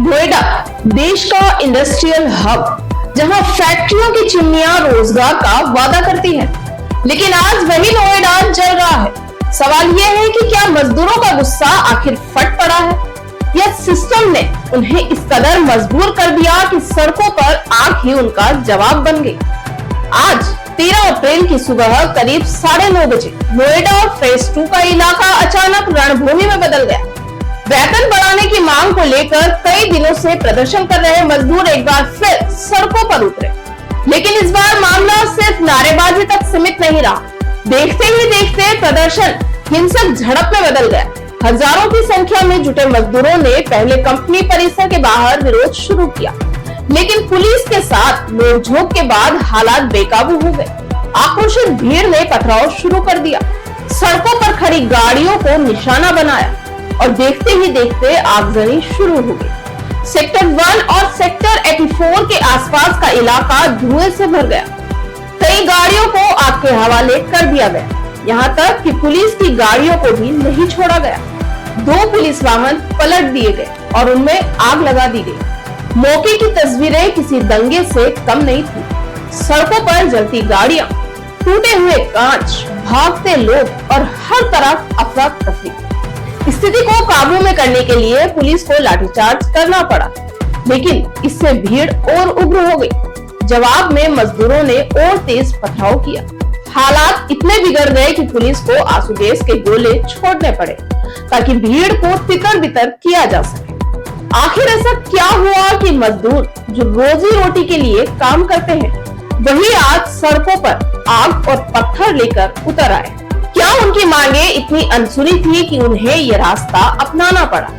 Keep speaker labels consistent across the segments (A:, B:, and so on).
A: नोएडा देश का industrial hub, जहां फैक्ट्रियों की चिमनियां रोजगार का वादा करती हैं, लेकिन आज वही नोएडा जल रहा है। सवाल यह है कि क्या मजदूरों का गुस्सा आखिर फट पड़ा है या सिस्टम ने उन्हें इस कदर मजबूर कर दिया कि सड़कों पर आग ही उनका जवाब बन गई। आज 13 अप्रैल की सुबह करीब 9:30 बजे नोएडा फेज 2 का इलाका अचानक रणभूमि में बदल गया। वेतन बढ़ाने की मांग को लेकर कई दिनों से प्रदर्शन कर रहे मजदूर एक बार फिर सड़कों पर उतरे, लेकिन इस बार मामला सिर्फ नारेबाजी तक सीमित नहीं रहा। देखते ही देखते प्रदर्शन हिंसक झड़प में बदल गया। हजारों की संख्या में जुटे मजदूरों ने पहले कंपनी परिसर के बाहर विरोध शुरू किया, लेकिन पुलिस के साथ नोकझोंक के बाद हालात बेकाबू हो गए। आक्रोशित भीड़ ने पथराव शुरू कर दिया, सड़कों पर खड़ी गाड़ियों को निशाना बनाया और देखते ही देखते आगजनी शुरू हो गई। सेक्टर 1 और सेक्टर 84 के आसपास का इलाका धुएं से भर गया। कई गाड़ियों को आग के हवाले कर दिया गया, यहाँ तक कि पुलिस की गाड़ियों को भी नहीं छोड़ा गया। 2 पुलिस वाहन पलट दिए गए और उनमें आग लगा दी गई। मौके की तस्वीरें किसी दंगे से कम नहीं थी। सड़कों पर जलती गाड़ियां, टूटे हुए कांच, भागते लोग और हर तरफ अफरा तफरी। स्थिति को काबू में करने के लिए पुलिस को लाठीचार्ज करना पड़ा, लेकिन इससे भीड़ और उग्र हो गई। जवाब में मजदूरों ने और तेज पथराव किया। हालात इतने बिगड़ गए कि पुलिस को आंसू गैस के गोले छोड़ने पड़े ताकि भीड़ को तितर बितर किया जा सके। आखिर ऐसा क्या हुआ कि मजदूर जो रोजी रोटी के लिए काम करते हैं, वही आज सड़कों पर आग और पत्थर लेकर उतर आए? क्या उनकी मांगे इतनी अनसुनी थी कि उन्हें यह रास्ता अपनाना पड़ा,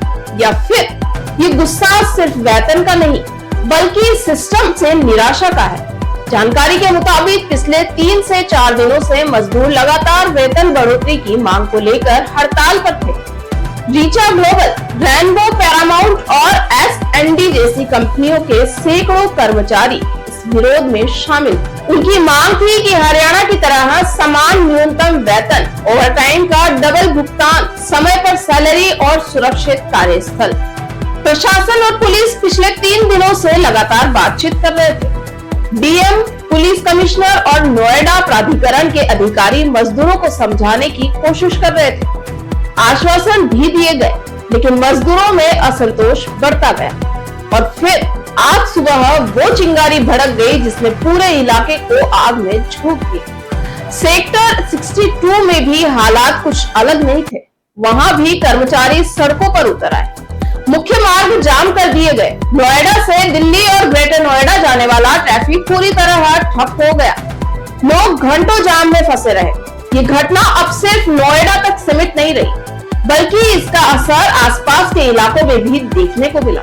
A: या फिर ये गुस्सा सिर्फ वेतन का नहीं बल्कि सिस्टम से निराशा का है? जानकारी के मुताबिक पिछले 3 से 4 दिनों से मजदूर लगातार वेतन बढ़ोतरी की मांग को लेकर हड़ताल पर थे। रीचा ग्लोबल, रेनबो, पैरामाउंट और S&D जैसी कंपनियों के सैकड़ों कर्मचारी इस विरोध में शामिल। उनकी मांग थी कि हरियाणा की तरह समान न्यूनतम वेतन, ओवरटाइम का डबल भुगतान, समय पर सैलरी और सुरक्षित कार्यस्थल। प्रशासन और पुलिस पिछले 3 दिनों से लगातार बातचीत कर रहे थे। डीएम, पुलिस कमिश्नर और नोएडा प्राधिकरण के अधिकारी मजदूरों को समझाने की कोशिश कर रहे थे। आश्वासन भी दिए गए, लेकिन मजदूरों में असंतोष बढ़ता गया और फिर आज सुबह वो चिंगारी भड़क गई जिसने पूरे इलाके को आग में झोंक दिया। सेक्टर 62 में भी हालात कुछ अलग नहीं थे। वहां भी कर्मचारी सड़कों पर उतर आए, मुख्य मार्ग जाम कर दिए गए। नोएडा से दिल्ली और ग्रेटर नोएडा जाने वाला ट्रैफिक पूरी तरह ठप हो गया। लोग घंटों जाम में फंसे रहे। ये घटना अब सिर्फ नोएडा तक सीमित नहीं रही, बल्कि इसका असर आसपास के इलाकों में भी देखने को मिला।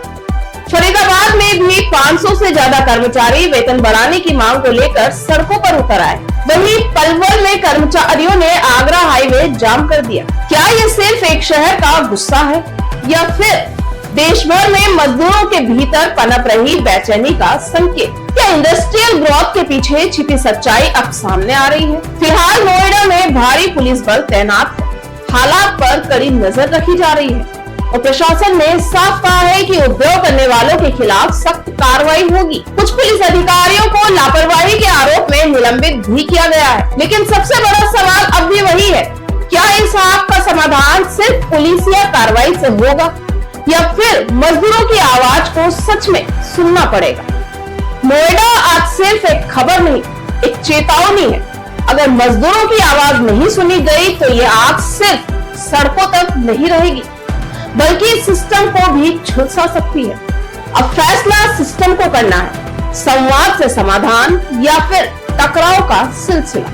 A: फरीदाबाद में भी 500 से ज्यादा कर्मचारी वेतन बढ़ाने की मांग को लेकर सड़कों पर उतर आए। वहीं पलवल में कर्मचारियों ने आगरा हाईवे जाम कर दिया। क्या ये सिर्फ एक शहर का गुस्सा है या फिर देश भर में मजदूरों के भीतर पनप रही बेचैनी का संकेत? क्या इंडस्ट्रियल ग्रोथ के पीछे छिपी सच्चाई अब सामने आ रही है? फिलहाल नोएडा में भारी पुलिस बल तैनात है। हालात पर कड़ी नजर रखी जा रही है और प्रशासन ने साफ कहा है कि उपद्रव करने वालों के खिलाफ सख्त कार्रवाई होगी। कुछ पुलिस अधिकारियों को लापरवाही के आरोप में निलंबित भी किया गया है, लेकिन सबसे बड़ा सवाल अब भी वही है, क्या इस आग का समाधान सिर्फ पुलिसिया कार्रवाई से होगा या फिर मजदूरों की आवाज को सच में सुनना पड़ेगा? नोएडा आज सिर्फ एक खबर नहीं, एक चेतावनी है। अगर मजदूरों की आवाज नहीं सुनी गई तो ये आग सिर्फ सड़कों तक नहीं रहेगी, बल्कि सिस्टम को भी झुलसा सकती है। अब फैसला सिस्टम को करना है, संवाद से समाधान या फिर टकराव का सिलसिला।